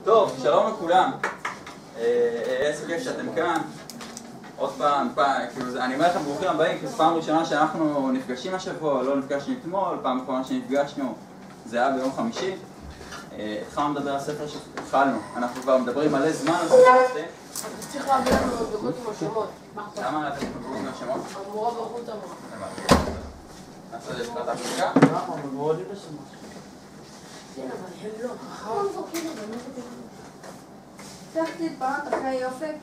טוב, שלום לכולם. איזה כיף שאתם כאן. עוד פעם, אני אומר לכם ברוכים הבאים, כי זו פעם ראשונה שאנחנו נפגשים השבוע, לא נפגשנו אתמול, פעם אחרונה שנפגשנו זה היה ביום חמישי. התחלנו לדבר על ספר שהתחלנו, אנחנו כבר מדברים מלא זמן על ספר שופטים. צריך להביא לנו בגרות עם השמות. למה להביא בגרות עם השמות? המורה בחוץ אמרה. נעשה את זה לקראת ההפסקה? אנחנו בגרות עם השמות. כן, אבל הם לא. פתחתי את פרט אחרי אופק.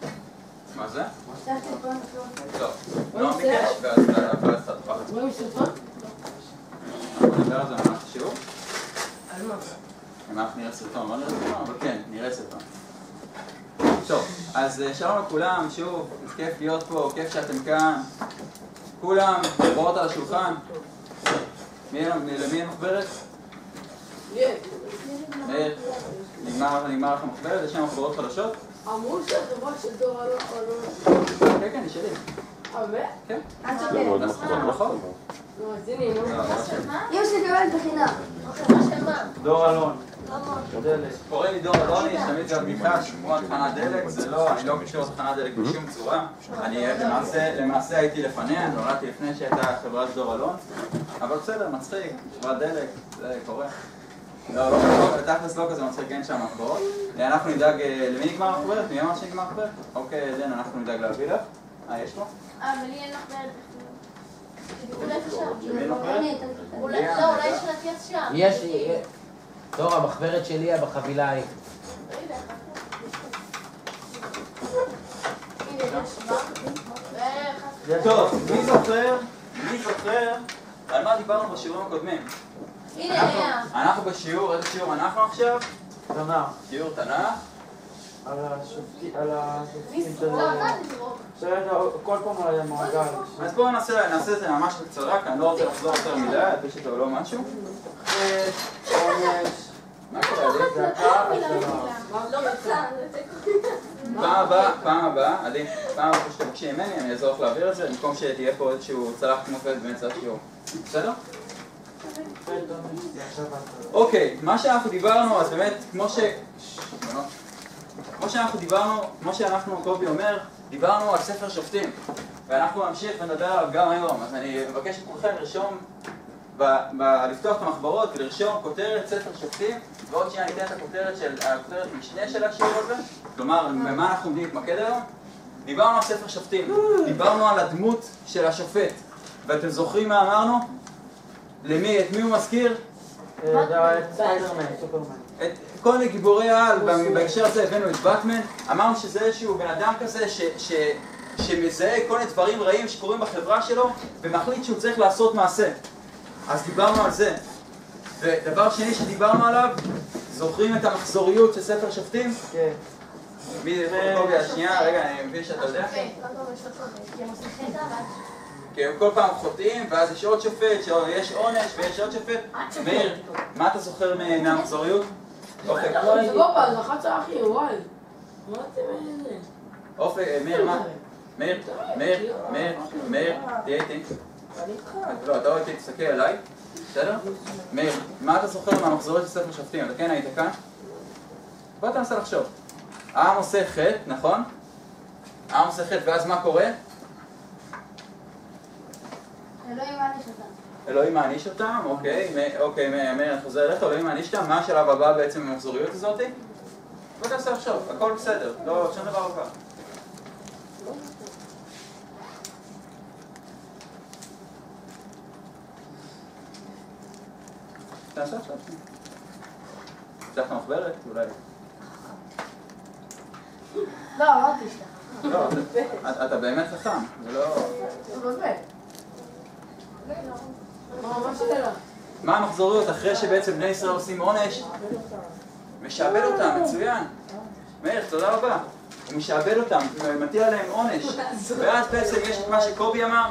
מה זה? פתחתי את פרט אחרי אופק. טוב, לא ביקש, ואז קצת פחד. רואים סרטון? אנחנו נדבר על זה ממש שיעור. על מה? אם אנחנו נראה סרטון, לא נראה סרטון, אבל כן, נראה סרטון. טוב, אז שלום לכולם, שוב, כיף להיות פה, כיף שאתם כאן. כולם, ברות על השולחן. למי המחברת? מאיר, נגמר לך מחברת, יש שם מחברות חדשות? אמרו שהחברה של דור אלון. כן, כן, היא שלי. באמת? כן. את שוקלת. נכון. נו, אז הנה, נו. אמא שלי מקבלת בחינם. דור אלון. קוראים לי דור אלוני, תמיד זה בדיחה כמו תחנת דלק, זה לא, אני לא קשור לתחנת דלק בשום צורה. אני למעשה הייתי לפניה, נולדתי לפני שהייתה חברת דור אלון, אבל בסדר, מצחיק, חברת דלק, זה קורה. לא, תכלס לא כזה מצחיק, אין שם מחברות. אנחנו נדאג, למי נגמר מחברת? מי אמר שנגמר מחברת? אוקיי, דן, אנחנו נדאג להביא לך. יש לו? אבל לי אין מחברת. אולי שם. למי מחברת? אולי יש להטיס שם. יש, דור, המחברת שלי היא בחבילה ההיא. טוב, מי זוכר על מה דיברנו בשיעורים הקודמים? הנה, אנחנו בשיעור, איזה שיעור אנחנו עכשיו? תנ"ך. שיעור תנ"ך. על השופטים כל פעם על המעגל. אז בואו נעשה את זה ממש בקצרה, כי אני לא רוצה לחזור יותר מדי, להדפיש אותו לא משהו. עונש. מה קורה לי? פעם הבאה, עדי, פעם הבאה שתבקשי ממני, אני אעזור לך להעביר את זה, במקום שתהיה פה איזשהו צלח מופת באמצע השיעור. בסדר? אוקיי, מה שאנחנו דיברנו, אז באמת, כמו שאנחנו, קובי אומר, דיברנו על ספר שופטים, ואנחנו נמשיך ונדבר עליו גם היום, אז אני מבקש את כולכם לרשום, לפתוח את המחברות ולרשום כותרת ספר שופטים, ועוד שנייה ניתן את הכותרת משנה של השיעור הזה, כלומר, במה אנחנו עומדים להתמקד היום? דיברנו על ספר שופטים, דיברנו על הדמות של השופט, ואתם זוכרים מה אמרנו? את מי הוא מזכיר? את ספיידרמן, סופרמן. את כל מיני גיבורי העל, בהקשר הזה הבאנו את באטמן, אמרנו שזה איזשהו בן אדם כזה שמזהה כל מיני דברים רעים שקורים בחברה שלו ומחליט שהוא צריך לעשות מעשה. אז דיברנו על זה. ודבר שני שדיברנו עליו, זוכרים את המחזוריות של ספר שופטים? כן. מי קובי השנייה? רגע, אני מבין שאתה יודע. כי הם כל פעם חוטאים, ואז יש עוד שופט, יש עונש ויש עוד שופט. מאיר, מה אתה זוכר מהמחזוריות? אופק. זה בובה, זה 11 אחי, וואי. מה אתם אלה? אופק, מאיר, מה? מאיר, תהיה איתי. לא, אתה רואה איתי, תסתכל עליי. בסדר? מאיר, מה אתה זוכר מהמחזוריות של ספר שופטים? אתה כן היית כאן? בוא תנסה לחשוב. העם עושה חטא, נכון? העם עושה חטא, ואז מה קורה? אלוהים מעניש אותם. אלוהים מעניש אותם, אוקיי, מאיר, אני חוזר אליך, אלוהים מעניש אותם, מה השלב הבא בעצם במחזוריות הזאת? בוא תנסה לחשוב, הכל בסדר, לא, שום דבר עבר. תנסה עכשיו. תפתח מחברת, אולי. לא, אמרתי שאתה. לא, אתה באמת חכם, זה לא... באמת. מה שאלה? מה המחזוריות אחרי שבעצם בני ישראל עושים עונש? משעבד אותם, מצוין. מאיר, תודה רבה. הוא משעבד אותם, מטיל עליהם עונש. ואז בעצם יש את מה שקובי אמר.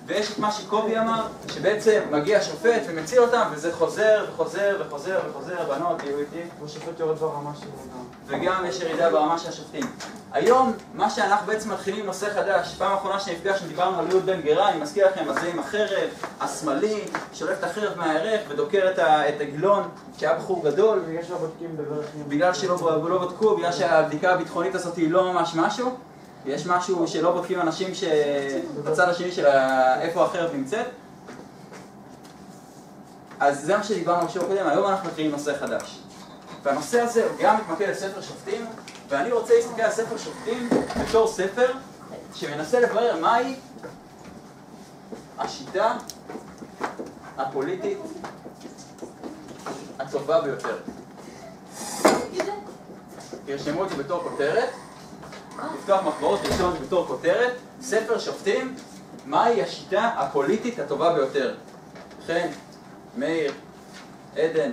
ויש את מה שקובי אמר, שבעצם מגיע שופט ומציל אותם, וזה חוזר וחוזר וחוזר וחוזר, בנות, תהיו איתי. השופט יורד ברמה שלו גם. וגם יש ירידה ברמה של השופטים. היום, מה שאנחנו בעצם מתחילים נושא חדש, פעם האחרונה שנפגשנו דיברנו על יהוד בן גרה, אני מזכיר לכם, הזה עם החרב, השמאלי, שולף את החרב מהערך ודוקר את הגילון, שהיה בחור גדול. בגלל שלא בודקים בברך יום. בגלל שלא בדקו, בגלל שהבדיקה הביטחונית הזאת היא לא ממש משהו. יש משהו שלא בודקים אנשים שבצד השני של איפה החרב נמצאת. אז זה מה שדיברנו בשיעור קודם, היום אנחנו מתחילים נושא חדש. והנושא הזה גם מתמקד לספר שופטים, ואני רוצה להסתכל על ספר שופטים בתור ספר שמנסה לברר מהי השיטה הפוליטית הטובה ביותר. תרשמו את זה בתור כותרת, לפתוח מחברות, תרשמו את זה בתור כותרת, ספר שופטים, מהי השיטה הפוליטית הטובה ביותר. חן, מאיר, עדן,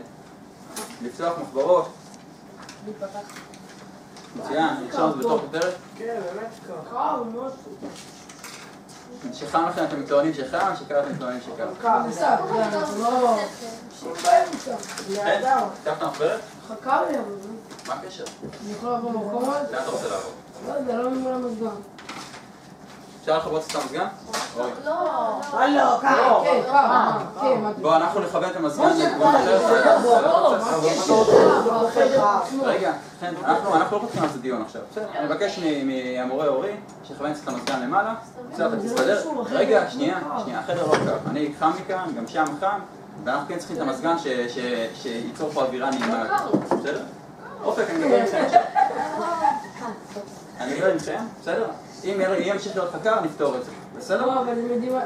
לפתוח מחברות. מצוין, תרשמו את זה בתור כותרת. כן, באמת ככה. קר, מאוד. שחם לכם אתם טוענים שחם, שקר אתם טוענים שקר. קר, בסדר, אנחנו לא... שיבאים אותם. לידם. תפתח את המחברת? חקר לי, אבל... מה הקשר? אני יכול לעבור במקום הזה? לאן אתה רוצה לעבור? לא יודע, לא ממול המזגן. אפשר לכבות את המזגן? אורי. לא. לא, קר, כן, קר, כן, מה בואו אנחנו נכוון את המזגן. רגע, אנחנו לא פותחים על זה דיון עכשיו. אני מבקש מהמורה אורי שיכוון קצת את המזגן למעלה. בסדר, אתה תסתדר. רגע, שנייה, החדר לא קר. אני חם מכאן, גם שם חם, ואנחנו כן צריכים את המזגן שייצור פה אווירה נעימה. בסדר? אופק, אני מדבר איתכם עכשיו. אני מדבר איתכם, בסדר? אם יהיה ממשיך להיות חקר, נפתור את זה. בסדר? לא, אבל זה מדינה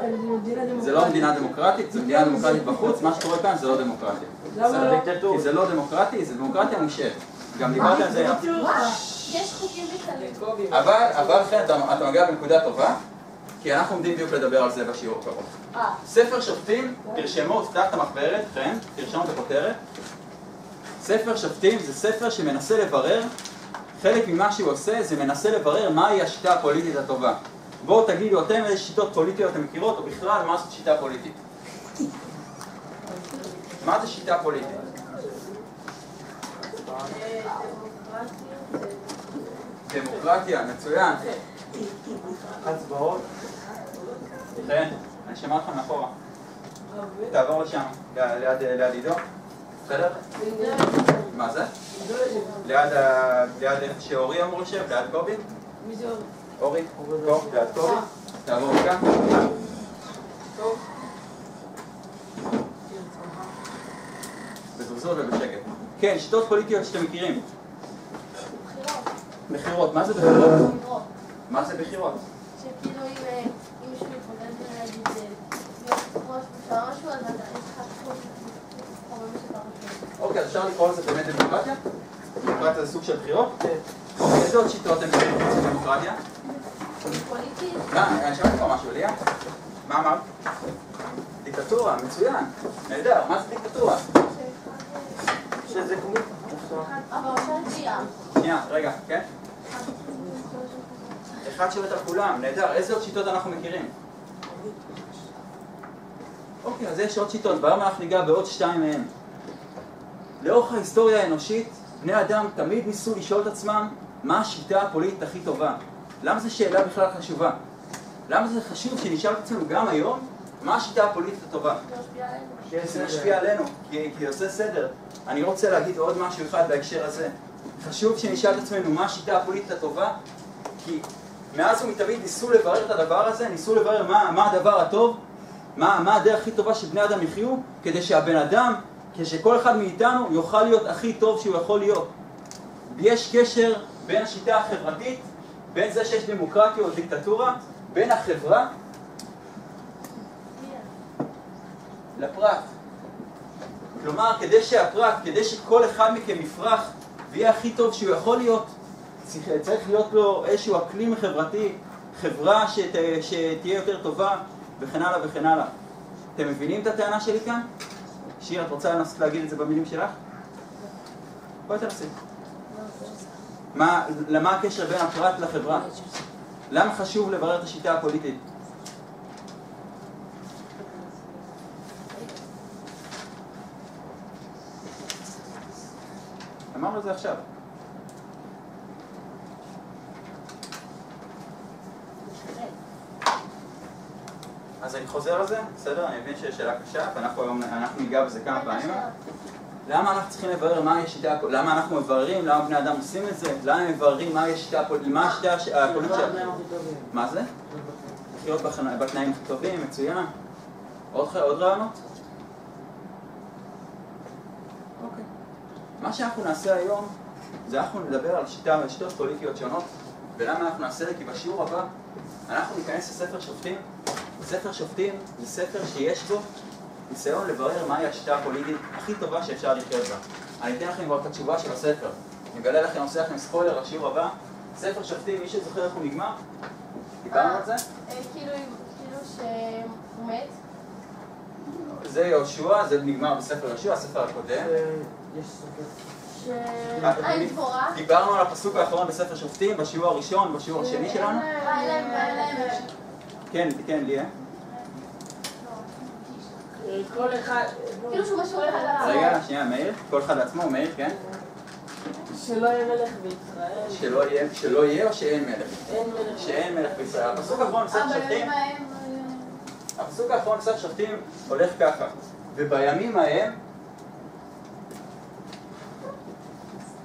דמוקרטית. זה לא מדינה דמוקרטית, זה מדינה דמוקרטית בחוץ, מה שקורה כאן זה לא דמוקרטיה. למה לא? כי זה לא דמוקרטי, זה דמוקרטיה מושעת. גם דיברתי על זה. יש חוקים מתעלמים. אבל כן, אתה מגיע בנקודה טובה, כי אנחנו עומדים בדיוק לדבר על זה בשיעור קרוב. ספר שופטים, תרשמו, תפתח את המחברת, כן, תרשמו את הכותרת. ספר שופטים זה ספר שמנסה לברר, חלק ממה שהוא עושה זה מנסה לברר מהי השיטה הפוליטית הטובה. בואו תגידו אתם איזה שיטות פוליטיות אתם מכירות, או בכלל מה זאת שיטה פוליטית. מה זה שיטה פוליטית? דמוקרטיה, מצוין. הצבעות. כן, אני שומע אותך מאחורה. תעבור לשם, ליד עידו. בסדר? מה זה? ליד איפה שאורי אמור לשב, ליד קובי? מי זה עוד? אורי, פה, ליד קובי. תעבור מכאן. בזרזור ובשקט. כן, שיטות פוליטיות שאתם מכירים. בחירות. מה זה בחירות? מה זה בחירות? שכאילו אם מישהו מתמודד ולהגיד להיות ראש ממשלה או משהו, אז יש לך תחום או במשך הרשות. אוקיי, אז אפשר לקרוא לזה באמת דמוקרטיה? דמוקרטיה זה סוג של בחירות? אוקיי, איזה עוד שיטות אתם מכירים חוץ מדמוקרטיה? פוליטית? אני שמעתי כבר משהו, ליה? מה אמרת? דיקטטורה, מצוין. נהדר, מה זה דיקטטורה? שזה כמו... אבל אפשר שנייה, רגע, כן? אחד שולט על כולם, נהדר. איזה עוד שיטות אנחנו מכירים? אוקיי, אז יש עוד שיטות, והיום אנחנו ניגע בעוד 2 מהן. לאורך ההיסטוריה האנושית, בני אדם תמיד ניסו לשאול את עצמם מה השיטה הפוליטית הכי טובה. למה זו שאלה בכלל חשובה? למה זה חשוב שנשאל את עצמנו גם היום מה השיטה הפוליטית הטובה? זה משפיע עלינו, כי עושה סדר. אני רוצה להגיד עוד משהו אחד בהקשר הזה. חשוב שנשאל את עצמנו מה השיטה הפוליטית הטובה, כי מאז ומתמיד ניסו לברר את הדבר הזה, ניסו לברר מה הדבר הטוב, מה הדרך הכי טובה שבני אדם יחיו, כדי שהבן אדם, כשכל אחד מאיתנו יוכל להיות הכי טוב שהוא יכול להיות. יש קשר בין השיטה החברתית, בין זה שיש דמוקרטיה או דיקטטורה, בין החברה לפרט. כלומר, כדי שכל אחד מכם יפרח ויהיה הכי טוב שהוא יכול להיות, צריך להיות לו איזשהו אקלים חברתי, חברה שתהיה יותר טובה, וכן הלאה וכן הלאה. אתם מבינים את הטענה שלי כאן? שיר, את רוצה לנסות להגיד את זה במילים שלך? בואי תנסי. למה הקשר בין הפרט לחברה? למה חשוב לברר את השיטה הפוליטית? אמרנו את זה עכשיו. אז אני חוזר על זה, בסדר? אני מבין שיש שאלה קשה, ואנחנו ניגע בזה כמה פעמים. למה אנחנו צריכים לברר מה השיטה הפוליטית? למה אנחנו מבררים? למה בני אדם עושים את זה? למה הם מבררים מה השיטה הפוליטית? מה השיטה הפוליטית שלהם? מה זה? לחיות בתנאים הכי טובים, מצוין. עוד רעיונות? אוקיי. מה שאנחנו נעשה היום, זה אנחנו נדבר על שיטות פוליטיות שונות, ולמה אנחנו נעשה זה? כי בשיעור הבא אנחנו ניכנס לספר שופטים. ספר שופטים זה ספר שיש בו ניסיון לברר מהי השיטה הפוליטית הכי טובה שאפשר לחיות בה. אני אתן לכם כבר את התשובה של הספר. אני אגלה לכם, עושה לכם ספוילר לשיעור הבא. ספר שופטים, מי שזוכר איך הוא נגמר? דיברנו על זה? כאילו שהוא מת. זה יהושע, זה נגמר בספר יהושע, הספר הקודם. יש סופר. אין דבורה. דיברנו על הפסוק האחרון בספר שופטים, בשיעור הראשון, בשיעור השני שלנו. כן, ליה. כל אחד... כאילו שהוא משהו אחד לעצמו. רגע, שנייה, מאיר. כל אחד לעצמו, מאיר, כן? שלא יהיה מלך בישראל. שלא יהיה או שאין מלך? אין מלך. שאין מלך בישראל. הפסוק האחרון בספר שופטים, הפסוק האחרון בספר שופטים הולך ככה. ובימים ההם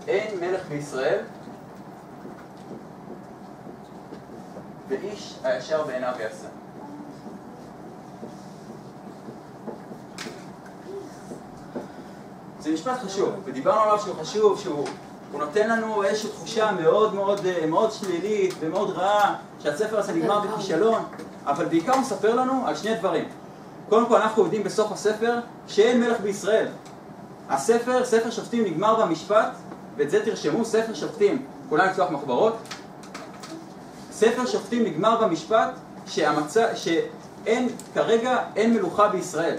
אין מלך בישראל ואיש הישר בעיניו יעשה. זה משפט חשוב, ודיברנו עליו שהוא חשוב, שהוא נותן לנו איזושהי תחושה מאוד שלילית ומאוד רעה שהספר הזה נגמר בכישלון, אבל בעיקר הוא מספר לנו על שני דברים. קודם כל אנחנו יודעים בסוף הספר שאין מלך בישראל. ספר שופטים נגמר במשפט, ואת זה תרשמו, ספר שופטים, כולם לפתוח מחברות. ספר שופטים נגמר במשפט כרגע אין מלוכה בישראל.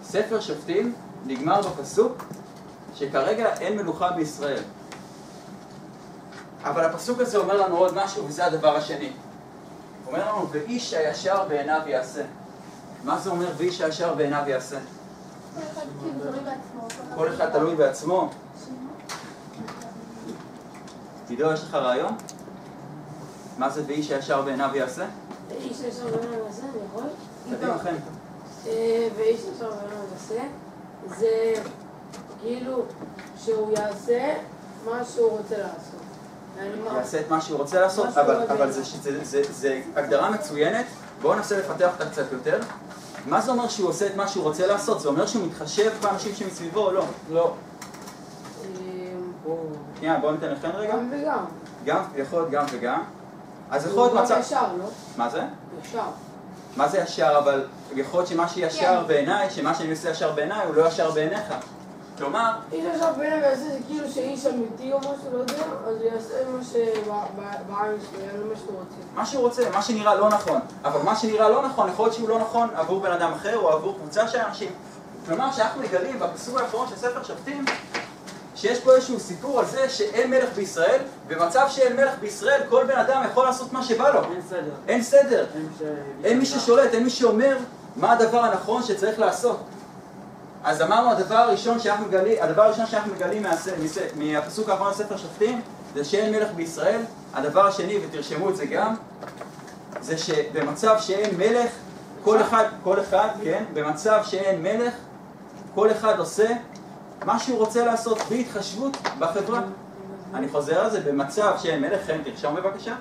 ספר שופטים נגמר בפסוק שכרגע אין מלוכה בישראל. אבל הפסוק הזה אומר לנו עוד משהו, וזה הדבר השני. הוא אומר לנו, ואיש הישר בעיניו יעשה. מה זה אומר ואיש הישר בעיניו יעשה? כל אחד תלוי בעצמו. עידו, יש לך רעיון? מה זה ואיש הישר בעיניו יעשה? איש הישר בעיניו יעשה, אני יכול? קדימה לכם. ואיש הישר בעיניו יעשה, זה כאילו שהוא יעשה מה שהוא רוצה לעשות. יעשה את מה שהוא רוצה לעשות, אבל זה הגדרה מצוינת. בואו ננסה לפתח אותה קצת יותר. מה זה אומר שהוא עושה את מה שהוא רוצה לעשות? זה אומר שהוא מתחשב באנשים שמסביבו או לא? לא. שנייה, בואו ניתן לכם רגע. גם וגם. גם, יכול להיות גם וגם. אז יכול להיות מצב... הוא ישר, לא? מה זה? ישר. מה זה ישר? אבל יכול להיות שמה שישר בעיניי, שמה שאני עושה ישר בעיניי הוא לא ישר בעיניך. כלומר... איש ישר בעיניו יעשה זה כאילו שאיש אמיתי או משהו, לא יודע, אז הוא יעשה מה שבעין שלו, יעשה מה שהוא רוצה. מה שהוא רוצה, מה שנראה לא נכון. אבל מה שנראה לא נכון, יכול להיות שהוא לא נכון עבור בן אדם אחר או עבור קבוצה של אנשים. כלומר, שאנחנו מגלים בפסוק האחרון של ספר שופטים, שיש פה איזשהו סיפור על זה שאין מלך בישראל, במצב שאין מלך בישראל כל בן אדם יכול לעשות מה שבא לו. אין סדר. אין סדר. אין מי ששולט, אין מי שאומר מה הדבר הנכון שצריך לעשות. אז אמרנו, הדבר הראשון שאנחנו מגלים מהפסוק האחרון לספר שופטים, זה שאין מלך בישראל. הדבר השני, ותרשמו את זה גם, זה שבמצב שאין מלך, כל אחד, כן, במצב שאין מלך, כל אחד עושה מה שהוא רוצה לעשות בלי התחשבות בחברה. אני חוזר על זה, במצב שאין מלך, כן, תרשום בבקשה.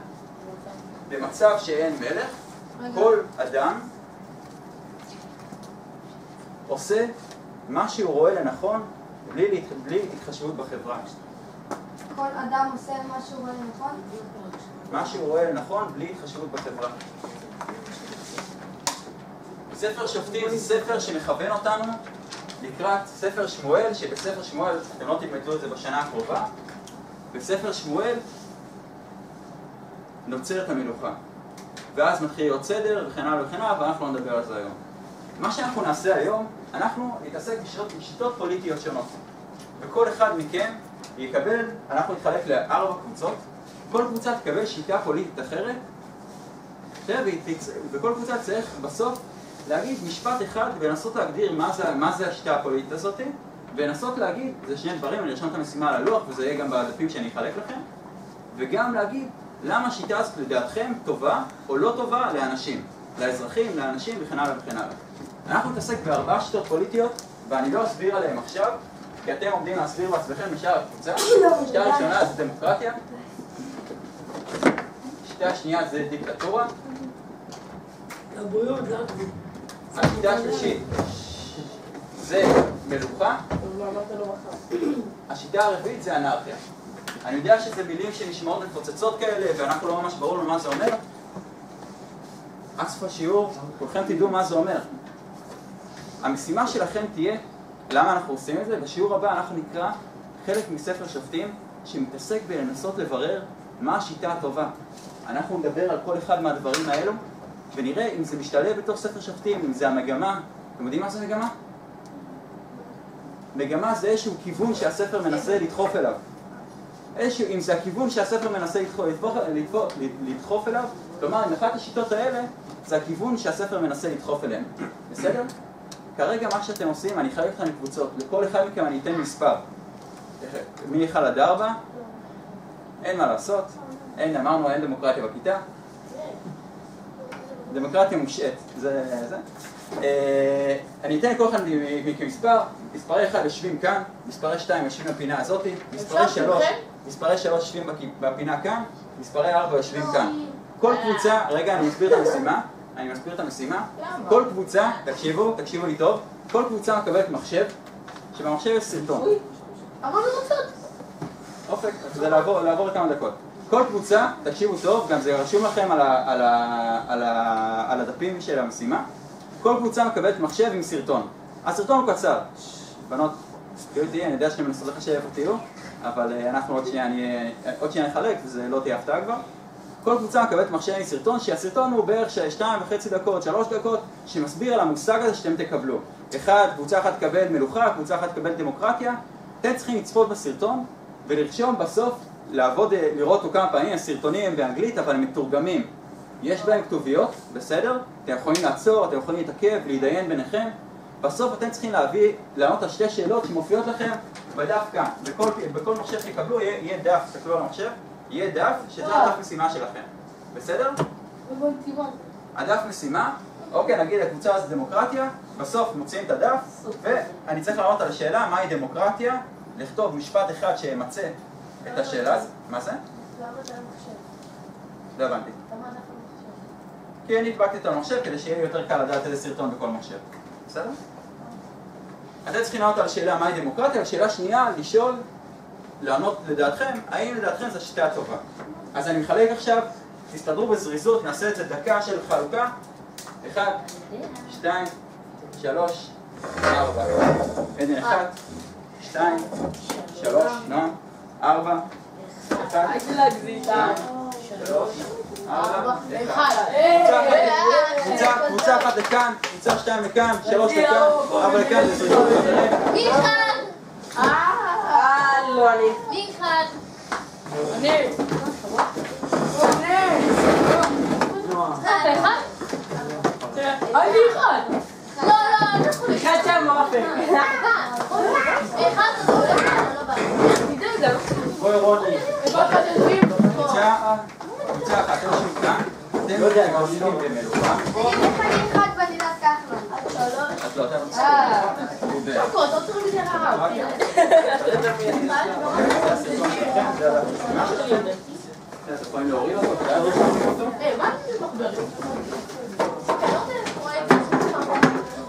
במצב שאין מלך, כל אדם עושה מה שהוא רואה לנכון בלי התחשבות בחברה. כל אדם עושה מה שהוא רואה לנכון? מה שהוא רואה לנכון בלי התחשבות בחברה. ספר שופטים זה ספר שמכוון אותנו לקראת ספר שמואל, שבספר שמואל, אתם לא תלמדו את זה בשנה הקרובה, בספר שמואל נוצרת המלוכה. ואז מתחיל להיות סדר וכן הלאה וכן הלאה, ואנחנו לא נדבר על זה היום. מה שאנחנו נעשה היום, אנחנו נתעסק בשיטות פוליטיות שונות. וכל אחד מכם יקבל, אנחנו נתחלק ל4 קבוצות, כל קבוצה תקבל שיטה פוליטית אחרת, וכל קבוצה צריך בסוף להגיד משפט אחד ולנסות להגדיר מה זה השיטה הפוליטית הזאת, ולנסות להגיד, זה שני דברים, אני ארשום את המשימה על הלוח וזה יהיה גם בדפים שאני אחלק לכם, וגם להגיד למה השיטה הזאת לדעתכם טובה או לא טובה לאנשים, לאזרחים, לאנשים וכן הלאה וכן הלאה. אנחנו נתעסק ב4 שיטות פוליטיות, ואני לא אסביר עליהם עכשיו, כי אתם עומדים להסביר בעצמכם משאר הקבוצה. השיטה הראשונה זה דמוקרטיה, השיטה השנייה זה דיקטטורה, הבריאות, לא? השיטה השלישית זה מלוכה, השיטה הרביעית זה אנרכיה. אני יודע שזה מילים שנשמעות מפוצצות כאלה ואנחנו לא ממש ברור מה זה אומר. עד סוף השיעור, כולכם תדעו מה זה אומר. המשימה שלכם תהיה, למה אנחנו עושים את זה? בשיעור הבא אנחנו נקרא חלק מספר שופטים שמתעסק בלנסות לברר מה השיטה הטובה. אנחנו נדבר על כל אחד מהדברים האלו ונראה אם זה משתלב בתוך ספר שופטים, אם זה המגמה. אתם יודעים מה זה מגמה? מגמה זה איזשהו כיוון שהספר מנסה לדחוף אליו. אם זה הכיוון שהספר מנסה לדחוף אליו, כלומר, אם אחת השיטות האלה זה הכיוון שהספר מנסה לדחוף אליהם. בסדר? כרגע מה שאתם עושים, אני אחלק אתכם לקבוצות. לכל אחד מכם אני אתן מספר. מ-1 עד 4. אין מה לעשות. אמרנו, אין דמוקרטיה בכיתה. דמוקרטיה מושעת. אני אתן לכל אחד מכם מספר. מספרי 1 יושבים כאן, מספרי 2 יושבים בפינה הזאת, מספרי 3 יושבים בפינה כאן, מספרי 4 יושבים כאן. כל קבוצה, רגע, אני מסביר את המשימה. כל קבוצה, תקשיבו לי טוב, כל קבוצה מקבלת מחשב, שבמחשב יש סרטון. אמרנו רוצות. אופק, זה לעבור כמה דקות. כל קבוצה, תקשיבו טוב, גם זה רשום לכם על הדפים של המשימה. כל קבוצה מקבלת מחשב עם סרטון. הסרטון הוא קצר. בנות, תהיו איתי, אני יודע שאתם מנסות לחשב איפה תהיו, אבל אנחנו עוד שנייה נחלק, וזה לא תהיה הפתעה כבר. כל קבוצה מקבלת מחשב עם סרטון, שהסרטון הוא בערך 2.5 דקות, 3 דקות, שמסביר על המושג הזה שאתם תקבלו. קבוצה אחת תקבל מלוכה, קבוצה אחת תקבל דמוקרטיה. אתם צריכים לצפות בסרטון ולרשום בסוף, לראות אותו כמה פעמים. הסרטונים הם באנגלית, אבל הם מתורגמים. יש בהם כתוביות, בסדר? אתם יכולים לעצור, אתם יכולים להתעכב, להידיין ביניכם. בסוף אתם צריכים לענות על 2 שאלות שמופיעות לכם בדף כאן. בכל מחשב שתקבלו יהיה דף, תסתכלו על המחשב, יהיה דף שזה הדף משימה שלכם. בסדר? הדף משימה, אוקיי, נגיד הקבוצה הזאת דמוקרטיה, בסוף מוציאים את הדף, ואני צריך לענות על השאלה מהי דמוקרטיה, לכתוב משפט אחד שימצא את השאלה הזאת. מה זה? למה זה המחשב? לא הבנתי. למה אנחנו מחשב? כי אני הדבקתי את המחשב כדי שיהיה יותר קל לדעת איזה סרטון בכל מחשב. בסדר? אתם צריכים לענות על השאלה מהי דמוקרטיה, והשאלה שנייה, לענות לדעתכם, האם לדעתכם זו שיטה טובה. אז אני מחלק עכשיו, תסתדרו בזריזות, נעשה את זה דקה של חלוקה. 1, 2, 3, 4. עדן 1, 2, 3, נועם, 4, 1, 3, 4, 1. קבוצה אחת לכאן, קבוצה 2 לכאן, 3 לכאן, 4 לכאן, זה זריזות. מי אחד? לא אני. מי אחד? אני. אתה אחד? אני אחד. לא, אנחנו אחד שם באופק. אחד אתה הולך, אתה לא בא. תדע גם. בואי רוני. קבוצה אחת, אתם יושבים כאן, אתם יושבים במלוכה. אני אחד בדידת כחלון. את לא, אתם אתה צריך לזה רעב. אתם יכולים להוריד אותו, מה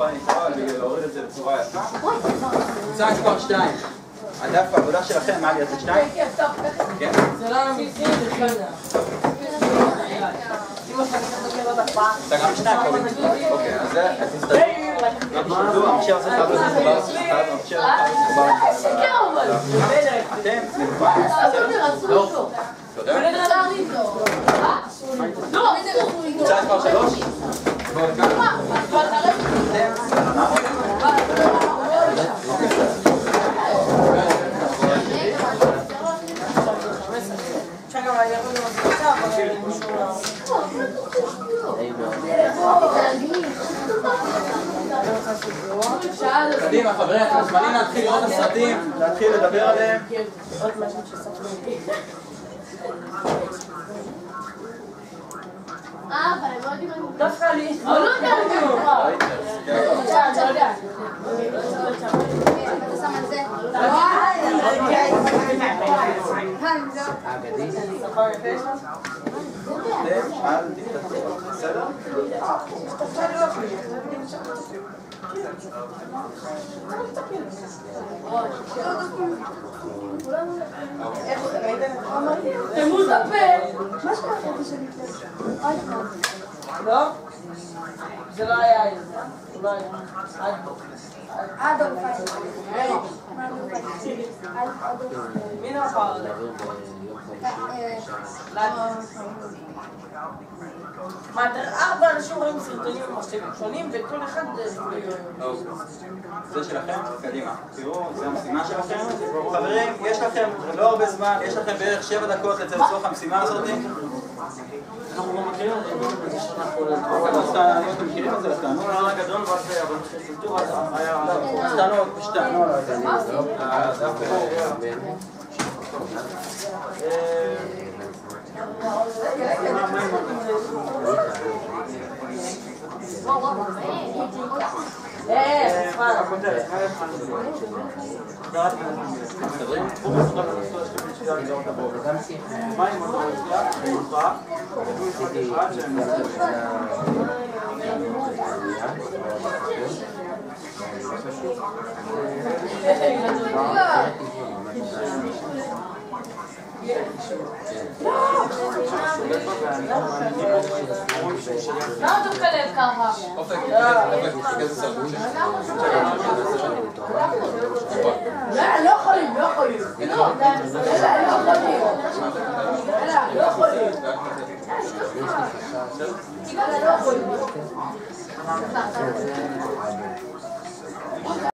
אני מחברת? להוריד את זה בצורה יפה. קבוצה מספר 2. הדף העבודה שלכם, מה ליד 2? כן. זה לא אמיתי, זה חינה. אתה גם 2 קודם. אוקיי, אז תסתדרו. תסתדרו, המחשב הזה חייב להיות מחובר. אתם, מלוכה. תודה. קבוצה מספר 3. בואו כאן. אפשר גם להגיע לנו בקצה, אבל... קדימה חברים, אתם מוזמנים להתחיל לראות את הסרטים, להתחיל לדבר עליהם. אבל הם לא יודעים... דווקא לי. אבל לא יודע. אתה יודע. אתה שם על זה. על דיקטטורה, בסדר? תמות הפה. מה שקרה פה שלי? לא? זה לא היה איזה. זה לא היה. אדולף. מי נפל? מה, 4 אנשים רואים סרטונים שונים וכל אחד זה שלכם? קדימה. תראו, זה המשימה שלכם. חברים, יש לכם לא הרבה זמן, יש לכם בערך 7 דקות לצורך המשימה הזאת. אנחנו לא מכירים את זה, אז אתם מכירים את זה, אז תענו. גדול, אבל סרטור היה... אז תענו, שתענו. למה אתה מקלב ככה? אופק, כזה סרטון. לא יכולים, לא יכולים. לא יכולים. לא יכולים.